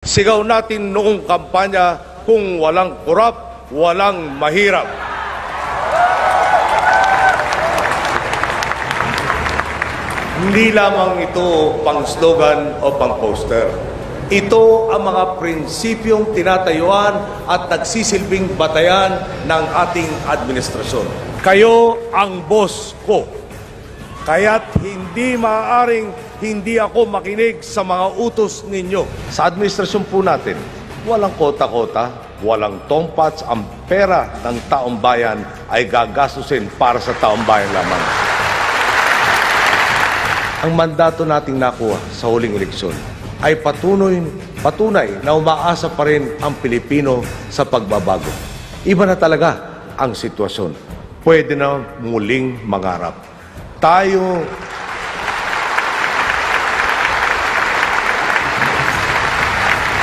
Sigaw natin noong kampanya, kung walang kurap, walang mahirap. Hindi lamang ito pang slogan o pang poster. Ito ang mga prinsipyong tinatayuan at nagsisilbing batayan ng ating administrasyon. Kayo ang boss ko. Kaya't hindi maaaring hindi ako makinig sa mga utos ninyo. Sa administrasyon po natin, walang kota-kota, walang tompats. Ang pera ng taong bayan ay gagastusin para sa taong bayan lamang. Ang mandato nating nakuha sa huling eleksyon ay patunay na umaasa pa rin ang Pilipino sa pagbabago. Iba na talaga ang sitwasyon. Pwede na muling mangarap. Tayo